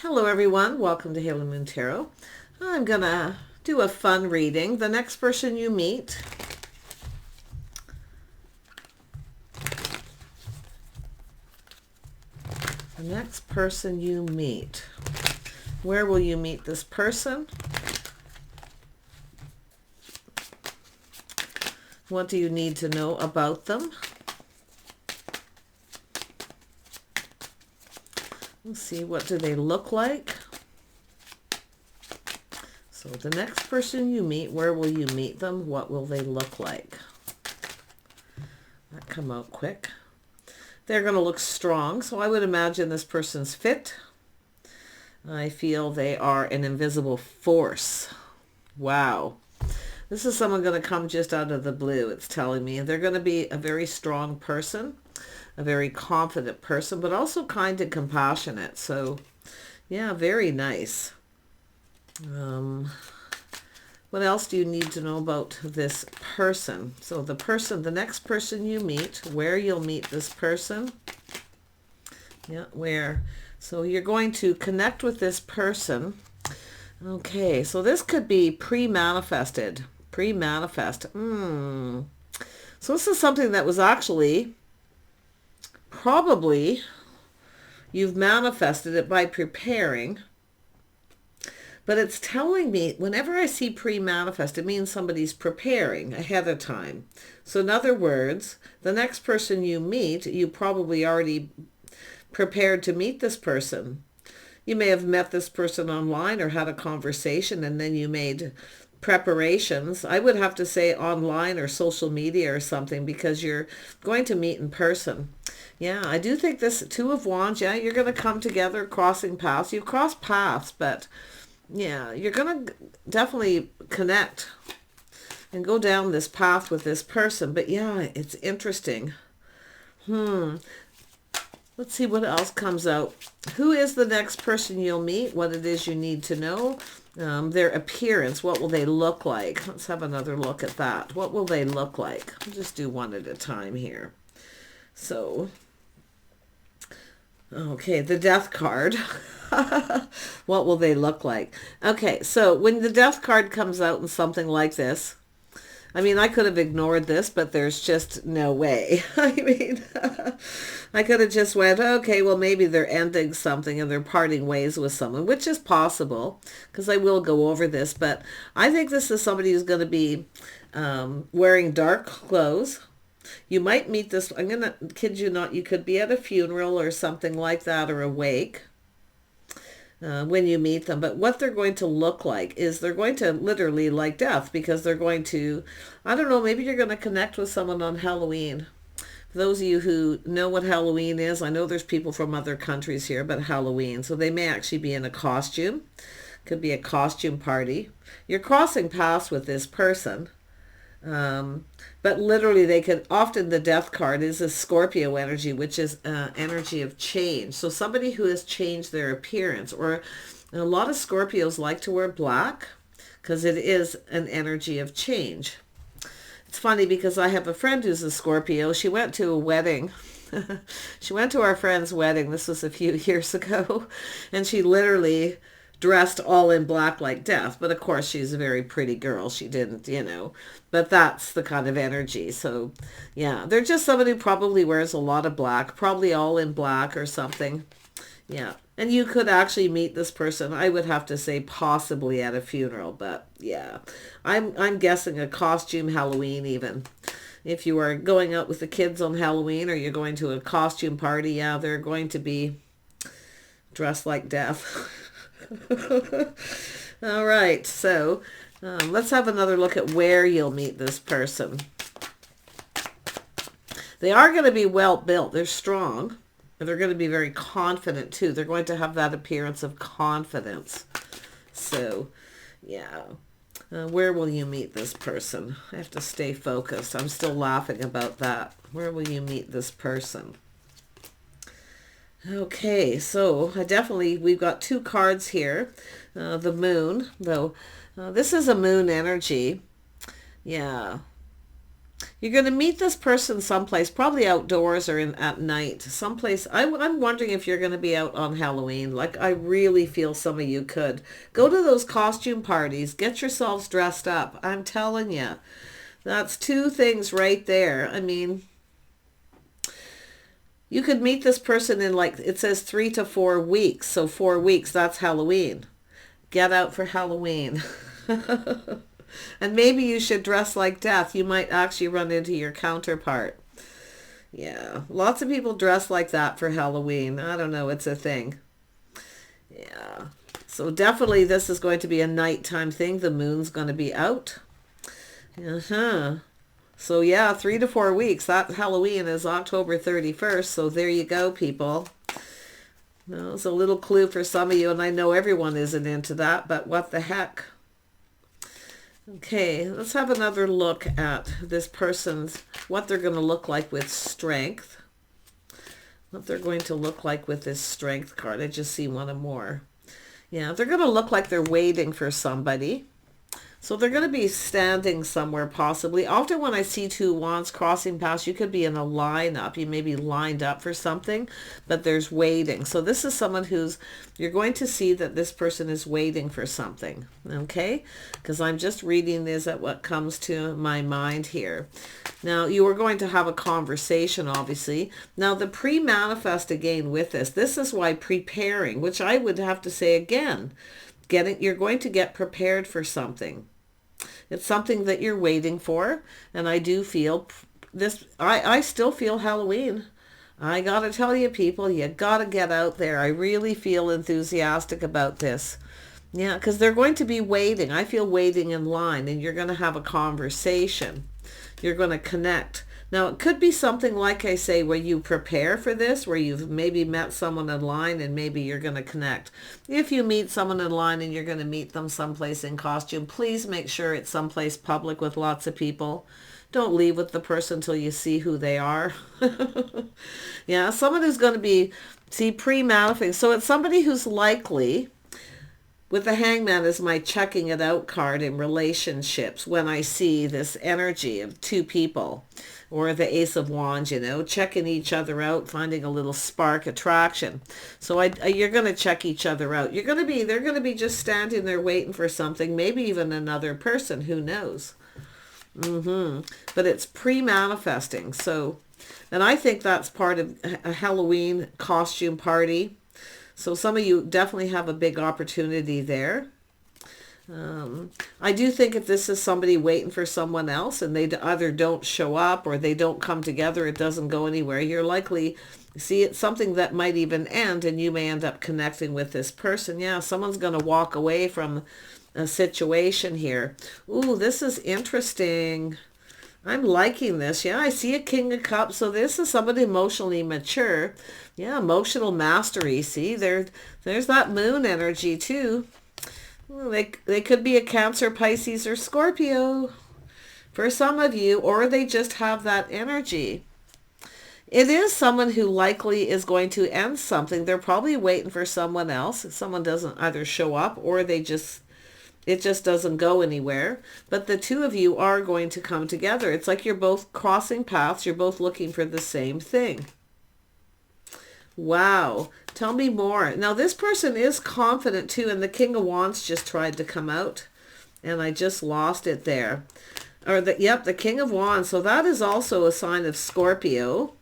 Hello everyone, welcome to Halo Moon Tarot. I'm gonna do a fun reading. The next person you meet, where will you meet this person? What do you need to know about them? Let's see, what do they look like? So the next person you meet, where will you meet them? What will they look like? That come out quick. They're going to look strong, so I would imagine this person's fit. I feel they are an invisible force. Wow. This is someone going to come just out of the blue, it's telling me. They're going to be a very strong person, a very confident person, but also kind and compassionate. So, yeah, very nice. What else do you need to know about this person? So the next person you meet, where you'll meet this person. Yeah, where. So you're going to connect with this person. Okay, so this could be pre-manifested. Pre-manifest. So this is something that was actually probably you've manifested it by preparing. But it's telling me, whenever I see pre-manifest, it means somebody's preparing ahead of time. So in other words, the next person you meet, you probably already prepared to meet this person. You may have met this person online or had a conversation, and then you made preparations. I would have to say online or social media or something, because you're going to meet in person. Yeah, I do think this Two of Wands, yeah, you're going to come together, crossing paths. You've crossed paths, but yeah, you're going to definitely connect and go down this path with this person. But yeah, it's interesting. Let's see what else comes out. Who is the next person you'll meet? What it is you need to know. Their appearance. What will they look like? Let's have another look at that. What will they look like? I'll just do one at a time here. So, okay, the Death card. What will they look like? Okay, so when the Death card comes out in something like this, I mean, I could have ignored this, but there's just no way. I mean, I could have just went, okay, well, maybe they're ending something and they're parting ways with someone, which is possible, because I will go over this. But I think this is somebody who's going to be wearing dark clothes. You might meet this, I'm going to kid you not, you could be at a funeral or something like that, or a wake. When you meet them. But what they're going to look like is they're going to literally like death, because they're going to, I don't know, maybe you're going to connect with someone on Halloween. For those of you who know what Halloween is, I know there's people from other countries here, but Halloween. So they may actually be in a costume. Could be a costume party. You're crossing paths with this person. But literally they could, often the Death card is a Scorpio energy, which is energy of change. So somebody who has changed their appearance, or a lot of Scorpios like to wear black because it is an energy of change. It's funny because I have a friend who's a Scorpio. She went to a wedding. She went to our friend's wedding. This was a few years ago. And she literally dressed all in black like death. But of course, she's a very pretty girl. She didn't, but that's the kind of energy. So yeah, they're just somebody who probably wears a lot of black, probably all in black or something. Yeah. And you could actually meet this person, I would have to say possibly at a funeral, but yeah, I'm guessing a costume Halloween even. If you are going out with the kids on Halloween, or you're going to a costume party, yeah, they're going to be dressed like death. All right, so let's have another look at where you'll meet this person. They are going to be well built. They're strong. And they're going to be very confident too. They're going to have that appearance of confidence. So, yeah. Where will you meet this person? I have to stay focused. I'm still laughing about that. Where will you meet this person? Okay, so we've got two cards here. The moon, though. This is a moon energy. Yeah. You're going to meet this person someplace, probably outdoors or at night. Someplace. I'm wondering if you're going to be out on Halloween. Like, I really feel some of you could. Go to those costume parties. Get yourselves dressed up. I'm telling you. That's two things right there. I mean, you could meet this person in, like, it says 3 to 4 weeks. So 4 weeks, that's Halloween. Get out for Halloween. And maybe you should dress like death. You might actually run into your counterpart. Yeah, lots of people dress like that for Halloween. I don't know, it's a thing. Yeah, so definitely this is going to be a nighttime thing. The moon's going to be out. So yeah, 3 to 4 weeks. That Halloween is October 31st. So there you go, people. Well, it's a little clue for some of you, and I know everyone isn't into that, but what the heck? Okay, let's have another look at this person's, what they're going to look like with strength. What they're going to look like with this strength card. I just see one or more. Yeah, they're going to look like they're waiting for somebody. So they're going to be standing somewhere possibly. Often when I see two wands crossing paths, you could be in a lineup. You may be lined up for something, but there's waiting. So this is someone who's, you're going to see that this person is waiting for something, okay? Because I'm just reading this at what comes to my mind here. Now, you are going to have a conversation, obviously. Now, the pre-manifest again with this is why preparing, which I would have to say again, you're going to get prepared for something. It's something that you're waiting for. And I do feel this, I still feel Halloween. I got to tell you, people, you got to get out there. I really feel enthusiastic about this. Yeah, because they're going to be waiting. I feel waiting in line, and you're going to have a conversation. You're going to connect. Now, it could be something, like I say, where you prepare for this, where you've maybe met someone in line and maybe you're going to connect. If you meet someone in line and you're going to meet them someplace in costume, please make sure it's someplace public with lots of people. Don't leave with the person until you see who they are. Yeah, someone who's going to be, see, pre-manifesting. So it's somebody who's likely, with the Hangman as my checking it out card in relationships, when I see this energy of two people, or the Ace of Wands, you know, checking each other out, finding a little spark attraction. So you're going to check each other out. They're going to be just standing there waiting for something, maybe even another person, who knows. But it's pre-manifesting. So, and I think that's part of a Halloween costume party. So some of you definitely have a big opportunity there. I do think if this is somebody waiting for someone else and they either don't show up or they don't come together, it doesn't go anywhere, you're likely, see, it's something that might even end and you may end up connecting with this person. Yeah, someone's going to walk away from a situation here. Ooh, this is interesting. I'm liking this. Yeah, I see a King of Cups. So this is somebody emotionally mature. Yeah, emotional mastery. See, there's that moon energy too. Well, they could be a Cancer, Pisces, or Scorpio for some of you, or they just have that energy. It is someone who likely is going to end something. They're probably waiting for someone else. If someone doesn't either show up or it just doesn't go anywhere. But the two of you are going to come together. It's like you're both crossing paths. You're both looking for the same thing. Wow. Tell me more. Now, this person is confident too, and the King of Wands just tried to come out, and I just lost it there. The King of Wands. So that is also a sign of Scorpio.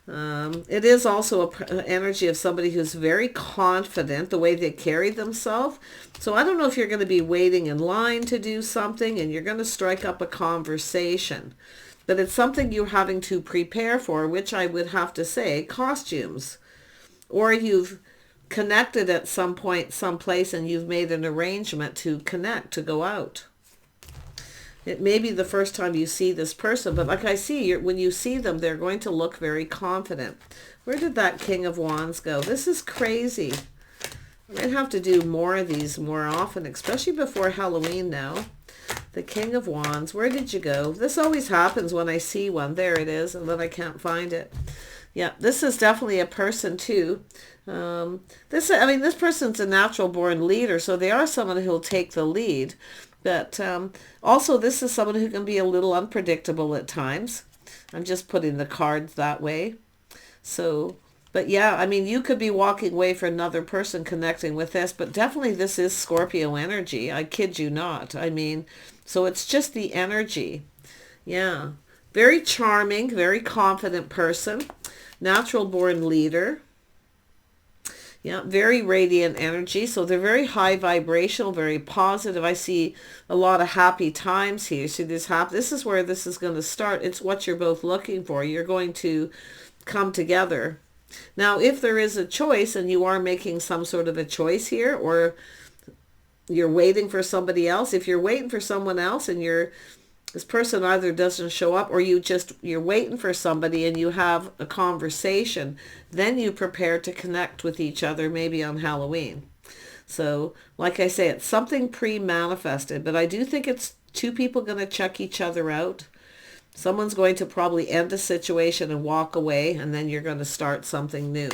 It is also an energy of somebody who's very confident, the way they carry themselves. So I don't know if you're going to be waiting in line to do something and you're going to strike up a conversation. But it's something you're having to prepare for, which I would have to say, costumes. Or you've connected at some point, someplace, and you've made an arrangement to connect, to go out. It may be the first time you see this person, but like I see, when you see them, they're going to look very confident. Where did that King of Wands go? This is crazy. I might have to do more of these more often, especially before Halloween now. The King of Wands, where did you go? This always happens when I see one. There it is, and then I can't find it. Yeah, this is definitely a person too. This person's a natural born leader, so they are someone who'll take the lead. But also, this is someone who can be a little unpredictable at times. I'm just putting the cards that way. So, but yeah, I mean, you could be walking away for another person connecting with this, but definitely this is Scorpio energy. I kid you not. I mean, so it's just the energy. Yeah. Very charming, very confident person. Natural born leader. Yeah, very radiant energy. So they're very high vibrational, very positive. I see a lot of happy times here. See this is where this is going to start. It's what you're both looking for. You're going to come together. Now, if there is a choice and you are making some sort of a choice here, or you're waiting for somebody else, if you're waiting for someone else and this person either doesn't show up, or you're waiting for somebody and you have a conversation, then you prepare to connect with each other maybe on Halloween. So like I say, it's something pre-manifested, but I do think it's two people going to check each other out. Someone's going to probably end a situation and walk away, and then you're going to start something new.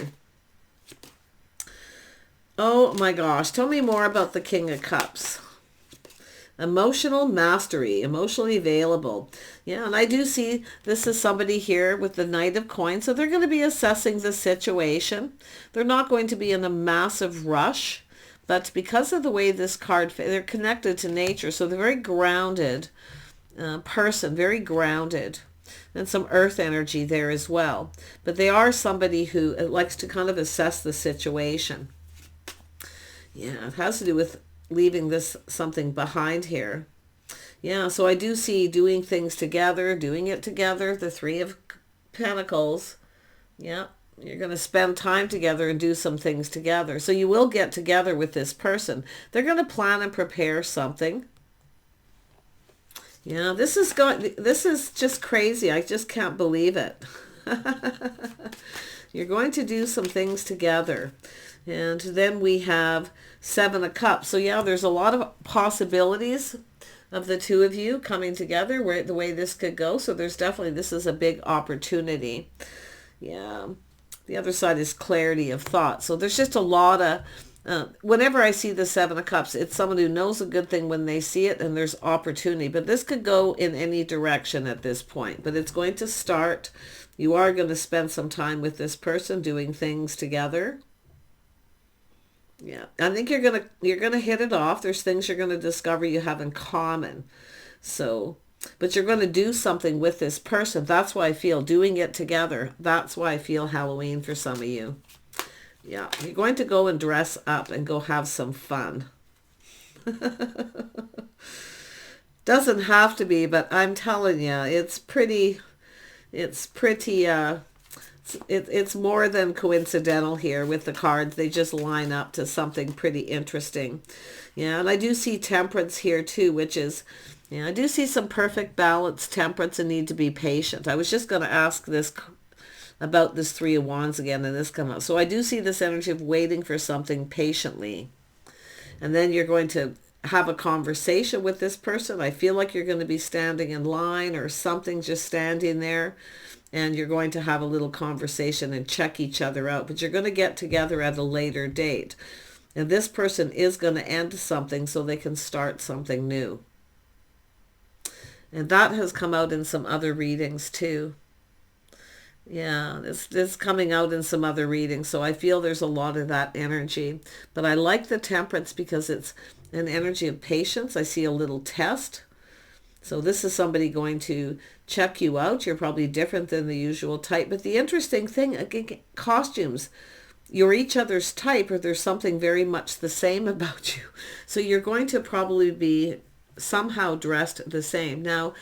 Oh my gosh, tell me more about the King of Cups. Emotional mastery, emotionally available. Yeah, and I do see this is somebody here with the Knight of Coins. So they're going to be assessing the situation. They're not going to be in a massive rush. But because of the way this card, they're connected to nature. So they're very grounded person, very grounded. And some earth energy there as well. But they are somebody who likes to kind of assess the situation. Yeah, it has to do with leaving this something behind here. Yeah, so I do see doing things together, doing it together, the Three of Pentacles. Yeah, you're going to spend time together and do some things together. So you will get together with this person. They're going to plan and prepare something. Yeah, this is just crazy. I just can't believe it. You're going to do some things together. And then we have Seven of Cups. So yeah, there's a lot of possibilities of the two of you coming together, where the way this could go. So there's definitely, this is a big opportunity. Yeah. The other side is clarity of thought. So there's just a lot of, whenever I see the Seven of Cups, it's someone who knows a good thing when they see it, and there's opportunity. But this could go in any direction at this point. But it's going to start. You are going to spend some time with this person doing things together. Yeah, I think you're gonna hit it off. There's things you're gonna discover you have in common. So, but you're gonna do something with this person. That's why I feel doing it together. That's why I feel Halloween for some of you. Yeah, you're going to go and dress up and go have some fun. Doesn't have to be, but I'm telling you, it's pretty, it's more than coincidental here with the cards. They just line up to something pretty interesting. Yeah, and I do see Temperance here too, which is, yeah, I do see some perfect balance, temperance, and need to be patient. I was just going to ask this about this Three of Wands again, and this come up. So I do see this energy of waiting for something patiently. And then you're going to have a conversation with this person. I feel like you're going to be standing in line or something, just standing there. And you're going to have a little conversation and check each other out. But you're going to get together at a later date. And this person is going to end something so they can start something new. And that has come out in some other readings too. Yeah, it's coming out in some other readings. So I feel there's a lot of that energy. But I like the Temperance because it's an energy of patience. I see a little test. So this is somebody going to check you out. You're probably different than the usual type. But the interesting thing, again, costumes, you're each other's type, or there's something very much the same about you. So you're going to probably be somehow dressed the same. Now,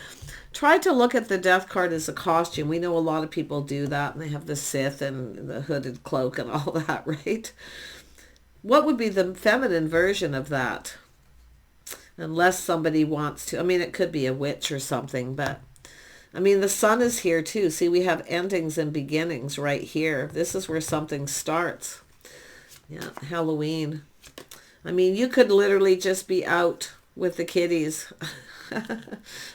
try to look at the Death card as a costume. We know a lot of people do that, and they have the Sith and the hooded cloak and all that, right? What would be the feminine version of that? Unless somebody wants to. I mean, it could be a witch or something, but I mean, the Sun is here too. See, we have endings and beginnings right here. This is where something starts. Yeah, Halloween. I mean, you could literally just be out with the kiddies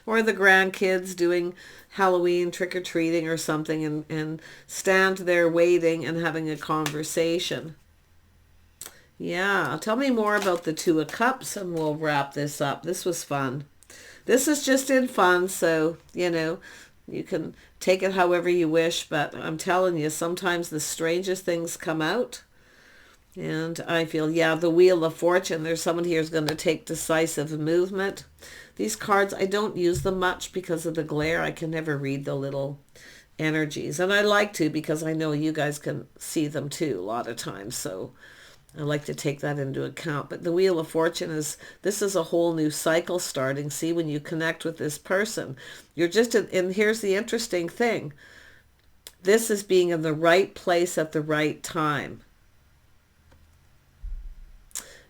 or the grandkids doing Halloween trick-or-treating or something, and stand there waiting and having a conversation. Yeah, tell me more about the Two of Cups and we'll wrap this up. This was fun. This is just in fun, so, you can take it however you wish, but I'm telling you, sometimes the strangest things come out. And I feel, yeah, the Wheel of Fortune, there's someone here who's going to take decisive movement. These cards, I don't use them much because of the glare. I can never read the little energies. And I like to because I know you guys can see them too a lot of times. So I like to take that into account. But the Wheel of Fortune this is a whole new cycle starting. See, when you connect with this person, you're just, and here's the interesting thing. This is being in the right place at the right time.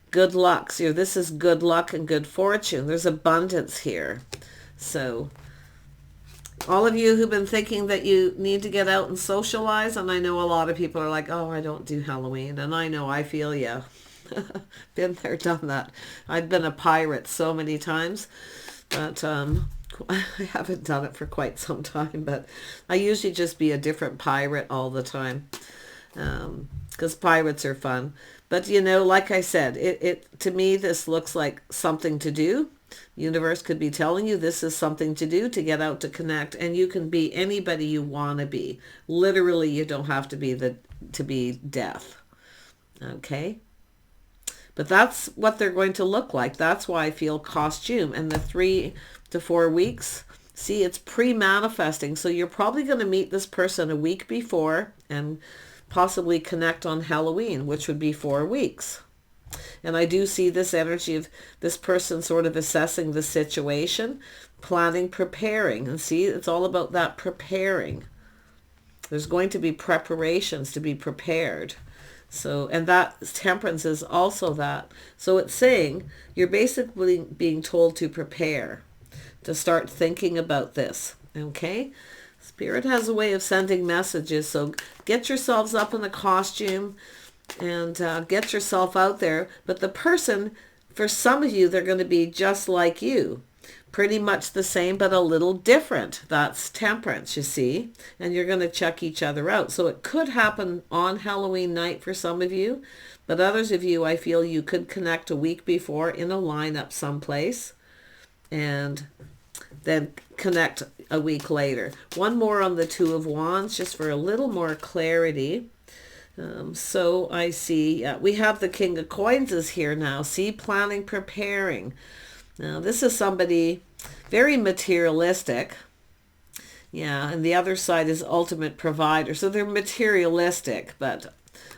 Good luck. So this is good luck and good fortune. There's abundance here. So all of you who've been thinking that you need to get out and socialize, and I know a lot of people are like, oh, I don't do Halloween. And I know, I feel you. Been there, done that. I've been a pirate so many times, but I haven't done it for quite some time. But I usually just be a different pirate all the time, because pirates are fun. But, like I said, it to me, this looks like something to do. Universe could be telling you this is something to do, to get out, to connect, and you can be anybody you want to be. Literally, you don't have to be death. Okay? But that's what they're going to look like. That's why I feel costume. And the 3 to 4 weeks, see, it's pre-manifesting. So you're probably going to meet this person a week before and possibly connect on Halloween, which would be 4 weeks. And I do see this energy of this person sort of assessing the situation, planning, preparing. And see, it's all about that preparing. There's going to be preparations to be prepared. So, and that Temperance is also that. So it's saying you're basically being told to prepare, to start thinking about this. Okay? Spirit has a way of sending messages. So get yourselves up in the costume and get yourself out there. But the person, for some of you, they're going to be just like you. Pretty much the same, but a little different. That's Temperance, you see. And you're going to check each other out. So it could happen on Halloween night for some of you. But others of you, I feel you could connect a week before in a lineup someplace. And then connect a week later. One more on the Two of Wands, just for a little more clarity. So I see, we have the King of Coins is here now. See, planning, preparing. Now, this is somebody very materialistic. Yeah, and the other side is ultimate provider. So they're materialistic, but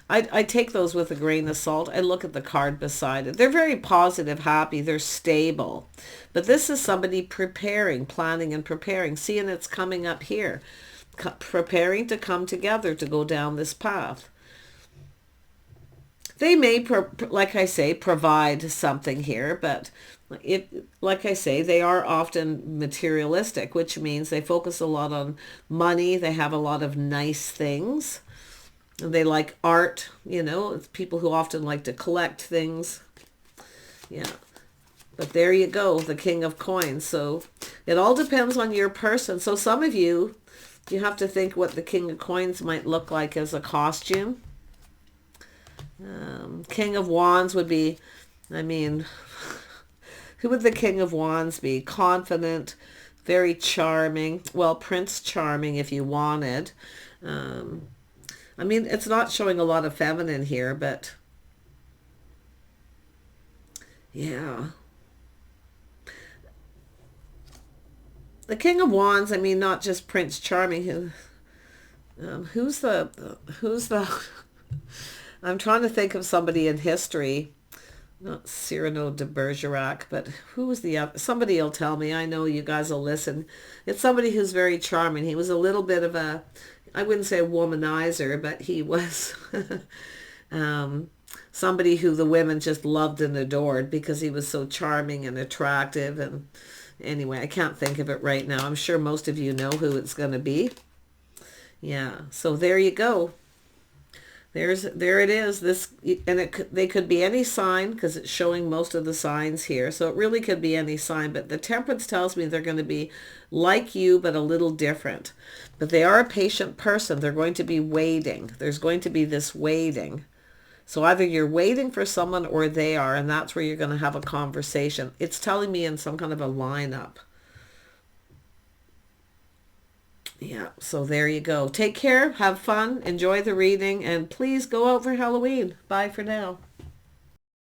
I take those with a grain of salt. I look at the card beside it. They're very positive, happy. They're stable. But this is somebody preparing, planning and preparing. See, and it's coming up here. Preparing to come together to go down this path. They may, like I say, provide something here, but like I say, they are often materialistic, which means they focus a lot on money. They have a lot of nice things. They like art, it's people who often like to collect things. Yeah. But there you go, the King of Coins. So it all depends on your person. So some of you have to think what the King of Coins might look like as a costume. King of Wands would be, who would the King of Wands be? Confident, very charming. Well, Prince Charming if you wanted. It's not showing a lot of feminine here, but yeah. The King of Wands, not just Prince Charming. Who's the I'm trying to think of somebody in history. Not Cyrano de Bergerac, but who was the other? Somebody will tell me. I know you guys will listen. It's somebody who's very charming. He was a little bit of a, I wouldn't say a womanizer, but he was somebody who the women just loved and adored because he was so charming and attractive. And anyway, I can't think of it right now. I'm sure most of you know who it's going to be. Yeah, so there you go. There it is. They could be any sign because it's showing most of the signs here. So it really could be any sign. But the Temperance tells me they're going to be like you, but a little different. But they are a patient person. They're going to be waiting. There's going to be this waiting. So either you're waiting for someone or they are, and that's where you're going to have a conversation. It's telling me in some kind of a lineup. Yeah, so there you go. Take care, have fun, enjoy the reading, and please go out for Halloween. Bye for now.